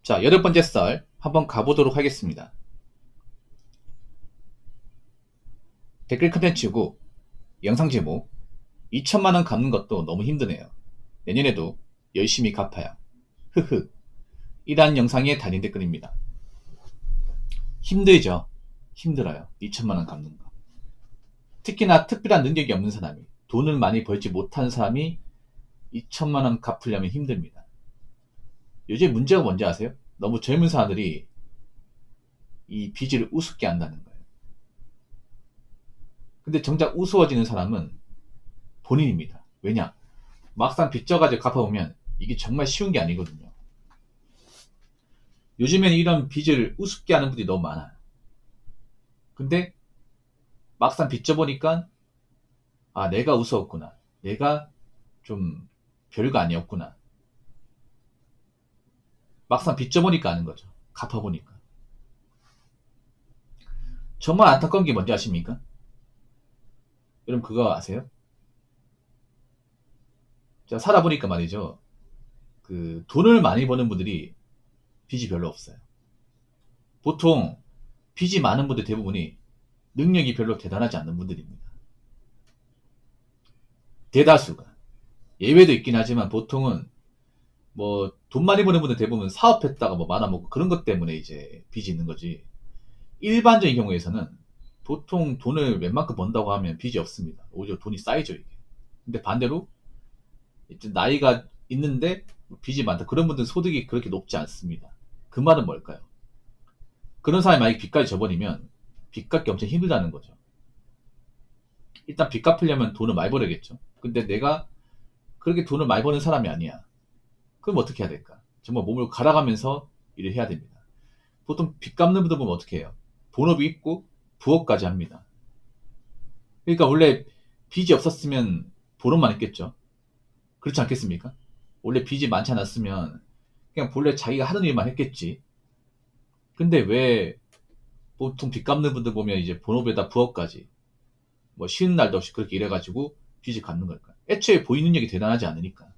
자, 8번째 썰 한번 가보도록 하겠습니다. 댓글 컨텐츠고 영상 제목 2천만원 갚는 것도 너무 힘드네요. 내년에도 열심히 갚아요. 흐흐. 이란 영상의 달인 댓글입니다. 힘들죠? 힘들어요. 2천만원 갚는 거. 특히나 특별한 능력이 없는 사람이, 돈을 많이 벌지 못하는 사람이 2천만원 갚으려면 힘듭니다. 요즘 문제가 뭔지 아세요? 너무 젊은 사람들이 이 빚을 우습게 한다는 거예요. 근데 정작 우스워지는 사람은 본인입니다. 왜냐? 막상 빚 져가지고 갚아보면 이게 정말 쉬운 게 아니거든요. 요즘에는 이런 빚을 우습게 하는 분들이 너무 많아요. 근데 막상 빚 져보니까 아, 내가 우스웠구나. 내가 좀 별거 아니었구나. 막상 빚 져보니까 아는 거죠. 갚아보니까. 정말 안타까운 게 뭔지 아십니까? 여러분 그거 아세요? 제가 살아보니까 말이죠. 그 돈을 많이 버는 분들이 빚이 별로 없어요. 보통 빚이 많은 분들 대부분이 능력이 별로 대단하지 않는 분들입니다. 대다수가. 예외도 있긴 하지만 보통은 뭐 돈 많이 버는 분들 대부분 사업했다가 뭐 말아먹고 그런 것 때문에 이제 빚이 있는 거지. 일반적인 경우에서는 보통 돈을 웬만큼 번다고 하면 빚이 없습니다. 오히려 돈이 쌓이죠, 이게. 근데 반대로 이제 나이가 있는데 빚이 많다. 그런 분들은 소득이 그렇게 높지 않습니다. 그 말은 뭘까요? 그런 사람이 만약에 빚까지 져버리면 빚 갚기 엄청 힘들다는 거죠. 일단 빚 갚으려면 돈을 많이 벌어야겠죠. 근데 내가 그렇게 돈을 많이 버는 사람이 아니야. 그럼 어떻게 해야 될까? 정말 몸을 갈아가면서 일을 해야 됩니다. 보통 빚 갚는 분들 보면 어떻게 해요? 본업이 있고 부업까지 합니다. 그러니까 원래 빚이 없었으면 본업만 했겠죠. 그렇지 않겠습니까? 원래 빚이 많지 않았으면 그냥 본래 자기가 하는 일만 했겠지. 근데 왜 보통 빚 갚는 분들 보면 이제 본업에다 부업까지 뭐 쉬는 날도 없이 그렇게 일해가지고 빚을 갚는 걸까? 애초에 보인 능력이 대단하지 않으니까.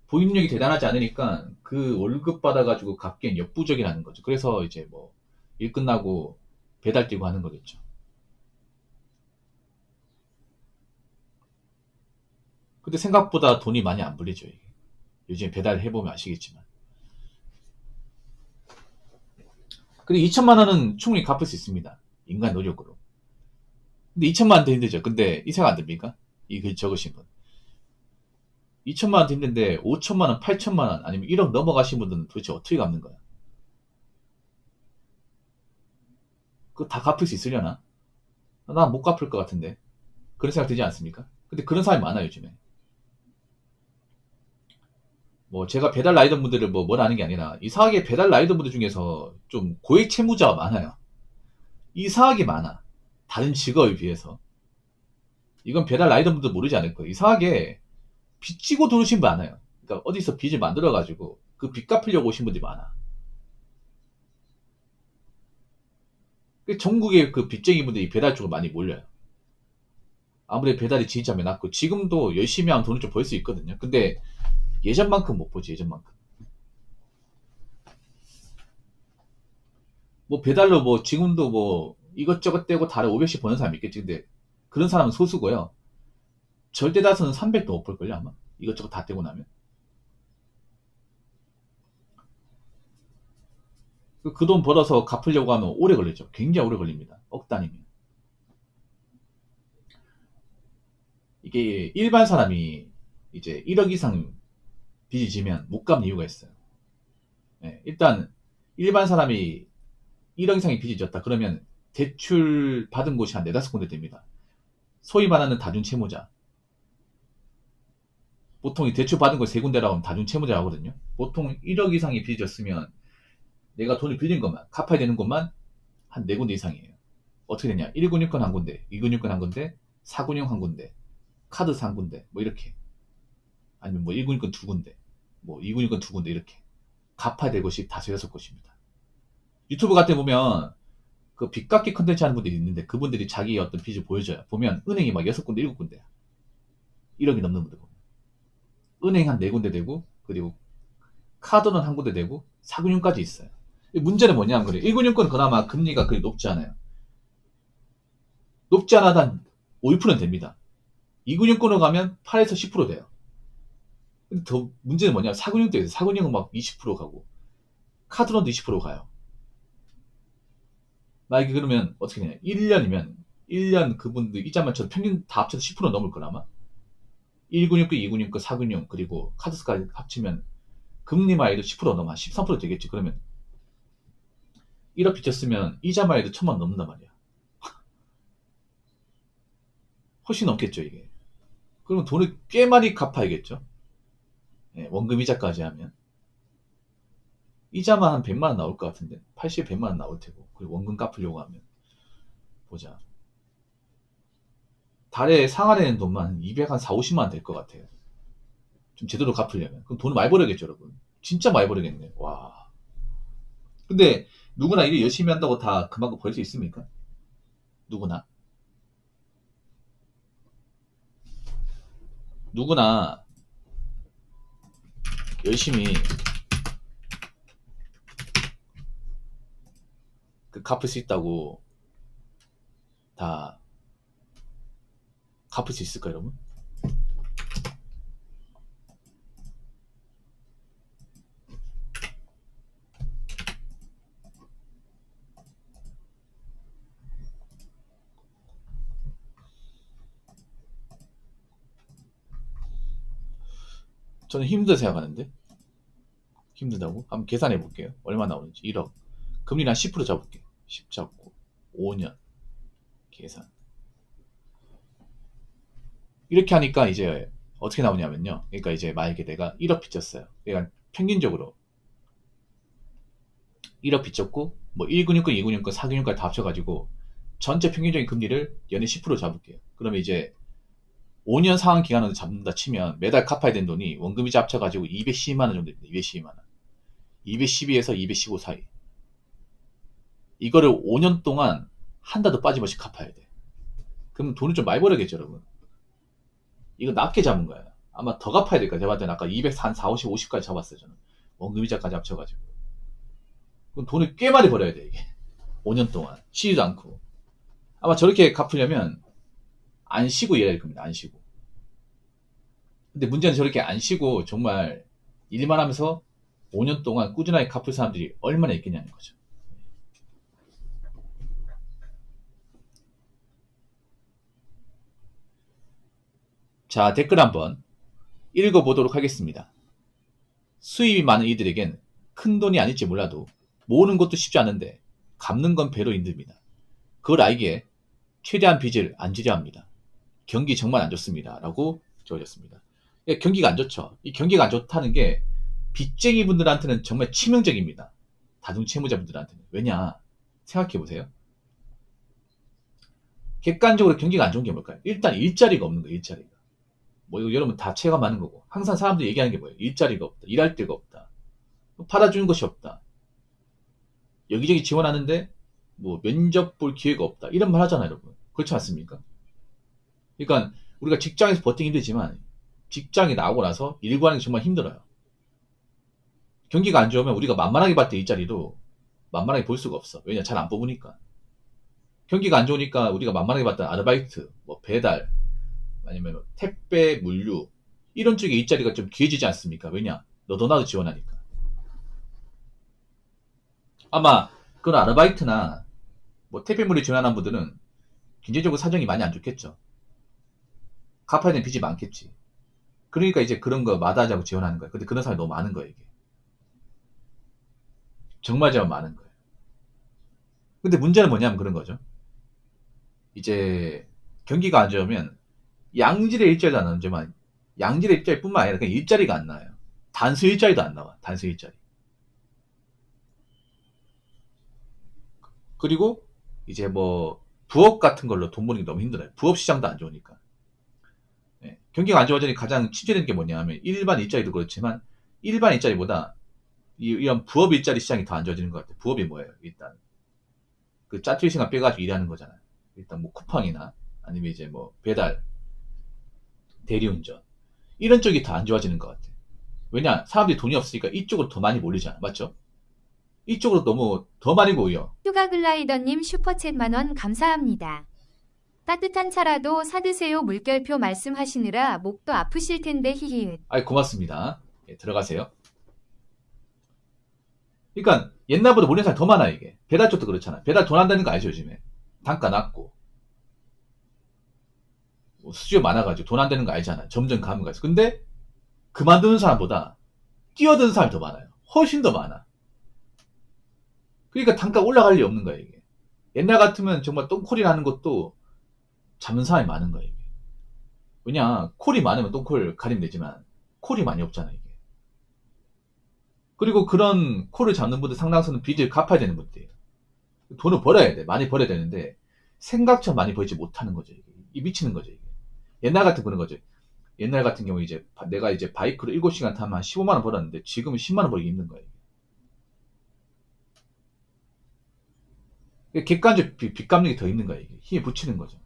보인 능력이 대단하지 않으니까 그 월급 받아가지고 갚기엔 역부족이라는 거죠. 그래서 이제 뭐 일 끝나고 배달 뛰고 하는 거겠죠. 근데 생각보다 돈이 많이 안 불리죠. 이게. 요즘 배달 해보면 아시겠지만. 근데 2천만 원은 충분히 갚을 수 있습니다. 인간 노력으로. 근데 2천만 원도 힘들죠. 근데 이 생각 안 듭니까? 이 글 적으신 분. 2천만 원도 힘든데 5천만 원, 8천만 원 아니면 1억 넘어가신 분들은 도대체 어떻게 갚는 거야? 그거 다 갚을 수 있으려나? 난 못 갚을 것 같은데. 그런 생각 들지 않습니까? 근데 그런 사람이 많아요, 요즘에. 뭐 제가 배달 라이더 분들을 뭐 뭐라 하는 게 아니라 이상하게 배달 라이더 분들 중에서 좀 고액 채무자가 많아요. 이상하게 많아. 다른 직업에 비해서. 이건 배달 라이더 분들 모르지 않을 거예요. 이상하게 빚지고 들어오신 분 많아요. 그러니까 어디서 빚을 만들어가지고 그 빚 갚으려고 오신 분들이 많아. 전국에 그 빚쟁이 분들이 배달 쪽으로 많이 몰려요. 아무래도 배달이 진짜 많았고 지금도 열심히 하면 돈을 좀 벌 수 있거든요. 근데 예전만큼 못 보지, 예전만큼. 뭐 배달로 뭐 지금도 뭐 이것저것 떼고 달에 500씩 버는 사람이 있겠지. 근데 그런 사람은 소수고요. 절대 다수는 300도 못 벌걸요, 아마. 이것저것 다 떼고 나면. 그 돈 벌어서 갚으려고 하면 오래 걸리죠. 굉장히 오래 걸립니다. 억 단위면. 이게 일반 사람이 이제 1억 이상 빚이 지면 못 갚는 이유가 있어요. 예, 일단 일반 사람이 1억 이상의 빚이 졌다. 그러면 대출 받은 곳이 한 네다섯 군데 됩니다. 소위 말하는 다중채무자. 보통 이 대출 받은 곳 세 군데라고 하면 다중채무자 하거든요. 보통 1억 이상의 빚이 졌으면 내가 돈을 빌린 것만, 갚아야 되는 것만 한 네 군데 이상이에요. 어떻게 되냐? 1군유권 한 군데, 2군유권 한 군데, 4군용 한 군데, 카드사 한 군데, 뭐 이렇게. 아니면 뭐 1군유권 두 군데, 뭐 2군유권 두 군데 이렇게. 갚아야 될 곳이 다섯 여섯 곳입니다. 유튜브 같은 데 보면 그 빚갚기 컨텐츠 하는 분들이 있는데 그분들이 자기 어떤 빚을 보여줘요. 보면 은행이 막 여섯 군데, 일곱 군데야. 1억이 넘는 분들 보면. 은행 한 네 군데 되고 그리고 카드는 한 군데 되고 사금융까지 있어요. 문제는 뭐냐면 그래. 1금융권은 그나마 금리가 그리 높지 않아요. 높지 않아도 한 5%는 됩니다. 2금융권으로 가면 8에서 10% 돼요. 근데 더 문제는 뭐냐면 사금융도 있어요. 사금융은 막 20% 가고 카드론도 20% 가요. 만약에 그러면 어떻게 되냐. 1년이면 1년 그분들 이자만 쳐도 평균 다 합쳐서 10% 넘을 거라마. 1금융권, 2금융권, 4금융 그리고 카드스까지 합치면 금리만 해도 10% 넘어 한 13% 되겠지. 그러면 1억 빚졌으면 이자만 해도 1,000만 넘는단 말이야. 훨씬 넘겠죠 이게. 그러면 돈을 꽤 많이 갚아야겠죠. 예, 원금 이자까지 하면 이자만 한 100만 원 나올 것 같은데 80, 100만 원 나올 테고 그리고 원금 갚으려고 하면 보자. 달에 상환되는 돈만 200, 한 4, 50만 원 될 것 같아요. 좀 제대로 갚으려면. 그럼 돈을 많이 벌어야겠죠 여러분. 진짜 많이 벌어야겠네. 와. 근데 누구나 일 열심히 한다고 다 그만큼 벌 수 있습니까? 누구나. 누구나 열심히 그 갚을 수 있다고 다 갚을 수 있을까 여러분? 저는 힘들다 생각하는데 힘들다고? 한번 계산해 볼게요. 얼마 나오는지. 1억. 금리는 한 10% 잡을게요. 10 잡고 5년 계산. 이렇게 하니까 이제 어떻게 나오냐면요. 그러니까 이제 만약에 내가 1억 빚졌어요. 그러니까 평균적으로 1억 빚졌고 뭐 1근육권, 2근육권, 4근육까지 다 합쳐가지고 전체 평균적인 금리를 연에 10% 잡을게요. 그러면 이제 5년 상환 기간으로 잡는다 치면 매달 갚아야 되는 돈이 원금이자 합쳐가지고 212만 원 정도 됩니다. 212만 원. 212에서 215 사이. 이거를 5년 동안 한 달도 빠짐없이 갚아야 돼. 그럼 돈을 좀 많이 벌어야겠죠, 여러분. 이거 낮게 잡은 거야. 아마 더 갚아야 될 거야. 제가 봤을 때는 아까 204, 4, 50, 50까지 잡았어요, 저는. 원금이자까지 합쳐가지고. 그럼 돈을 꽤 많이 벌어야 돼, 이게. 5년 동안. 쉬지도 않고. 아마 저렇게 갚으려면 안 쉬고 일해야 될 겁니다, 안 쉬고. 근데 문제는 저렇게 안 쉬고 정말 일만 하면서 5년 동안 꾸준하게 갚을 사람들이 얼마나 있겠냐는 거죠. 자, 댓글 한번 읽어보도록 하겠습니다. 수입이 많은 이들에겐 큰 돈이 아닐지 몰라도 모으는 것도 쉽지 않은데 갚는 건 배로 힘듭니다. 그걸 알기에 최대한 빚을 안 지려 합니다. 경기 정말 안 좋습니다. 라고 적어졌습니다. 경기가 안 좋죠. 이 경기가 안 좋다는 게 빚쟁이 분들한테는 정말 치명적입니다. 다중채무자분들한테는. 왜냐? 생각해보세요. 객관적으로 경기가 안 좋은 게 뭘까요? 일단 일자리가 없는 거예요. 일자리가. 뭐 이거 여러분 다 체감하는 거고. 항상 사람들이 얘기하는 게 뭐예요? 일자리가 없다. 일할 데가 없다. 팔아주는 것이 없다. 여기저기 지원하는데 뭐 면접 볼 기회가 없다. 이런 말 하잖아요, 여러분. 그렇지 않습니까? 그러니까 우리가 직장에서 버티기 힘들지만 직장이 나오고 나서 일 구하는 게 정말 힘들어요. 경기가 안 좋으면 우리가 만만하게 봤을 때 일자리도 만만하게 볼 수가 없어. 왜냐? 잘 안 뽑으니까. 경기가 안 좋으니까 우리가 만만하게 봤던 아르바이트, 뭐 배달, 아니면 뭐 택배, 물류 이런 쪽의 일자리가 좀 귀해지지 않습니까? 왜냐? 너도 나도 지원하니까. 아마 그런 아르바이트나 뭐 택배 물류 지원하는 분들은 경제적으로 사정이 많이 안 좋겠죠. 갚아야 되는 빚이 많겠지. 그러니까 이제 그런 거 마다하자고 지원하는 거야. 근데 그런 사람이 너무 많은 거야, 이게. 정말 정말 많은 거예요. 근데 문제는 뭐냐면 그런 거죠. 이제 경기가 안 좋으면 양질의 일자리도 안 나오지만 양질의 일자리뿐만 아니라 그냥 일자리가 안 나와요. 단수 일자리도 안 나와. 단수 일자리. 그리고 이제 뭐 부업 같은 걸로 돈 버는 게 너무 힘들어요. 부업 시장도 안 좋으니까. 예. 경기가 안 좋아지니 가장 침체되는 게 뭐냐 하면 일반 일자리도 그렇지만 일반 일자리보다 이런 부업 일자리 시장이 더 안 좋아지는 것 같아요. 부업이 뭐예요? 일단 그 짜투리 시간 빼가지고 일하는 거잖아요. 일단 뭐 쿠팡이나 아니면 이제 뭐 배달, 대리운전 이런 쪽이 더 안 좋아지는 것 같아요. 왜냐? 사람들이 돈이 없으니까 이쪽으로 더 많이 몰리잖아. 맞죠? 이쪽으로 너무 더 많이 모여. 휴가 글라이더님 슈퍼챗 만원 감사합니다. 따뜻한 차라도 사드세요. 물결표 말씀하시느라 목도 아프실 텐데 히히읒. 아이, 고맙습니다. 예, 들어가세요. 그러니까 옛날보다 몰리는 사람이 더 많아, 이게. 배달 쪽도 그렇잖아. 배달 돈 한다는 거 알죠, 요즘에? 단가 낮고. 뭐 수요 많아가지고 돈 안 되는 거 알잖아. 점점 가면 가서. 근데 그만두는 사람보다 뛰어드는 사람이 더 많아요. 훨씬 더 많아. 그러니까 단가 올라갈 리 없는 거야, 이게. 옛날 같으면 정말 똥콜이 나는 것도 잡는 사람이 많은 거야, 이게. 왜냐, 콜이 많으면 똥콜 가리면 되지만, 콜이 많이 없잖아, 이게. 그리고 그런 콜을 잡는 분들 상당수는 빚을 갚아야 되는 분들이에요. 돈을 벌어야 돼. 많이 벌어야 되는데, 생각처럼 많이 벌지 못하는 거죠, 이게. 이 미치는 거죠, 이게. 옛날 같은 그런 거죠. 옛날 같은 경우 이제 내가 이제 바이크로 7시간 타면 한 15만원 벌었는데, 지금은 10만원 벌기 힘든 거예요. 객관적 빚 갚는 게 더 힘든 거예요, 이게. 힘이 붙이는 거죠.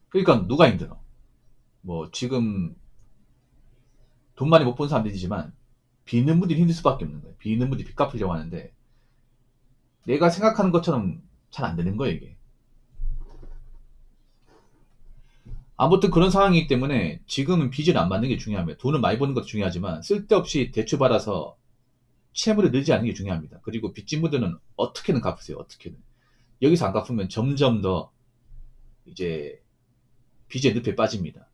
그러니까 누가 힘들어? 뭐 지금 돈 많이 못 번 사람들이지만 빚는 분들이 힘들 수밖에 없는 거예요. 빚는 분들이 빚 갚으려고 하는데 내가 생각하는 것처럼 잘 안 되는 거예요, 이게. 아무튼 그런 상황이기 때문에 지금은 빚을 안 받는 게 중요합니다. 돈을 많이 버는 것도 중요하지만 쓸데없이 대출받아서 채무를 늘지 않는 게 중요합니다. 그리고 빚진 분들은 어떻게든 갚으세요. 어떻게든. 여기서 안 갚으면 점점 더 이제 빚의 늪에 빠집니다.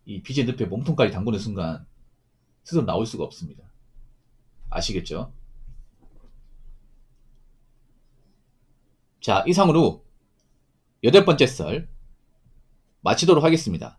이 빚의 늪에 몸통까지 담그는 순간 스스로 나올 수가 없습니다. 아시겠죠? 자, 이상으로 8번째 썰 마치도록 하겠습니다.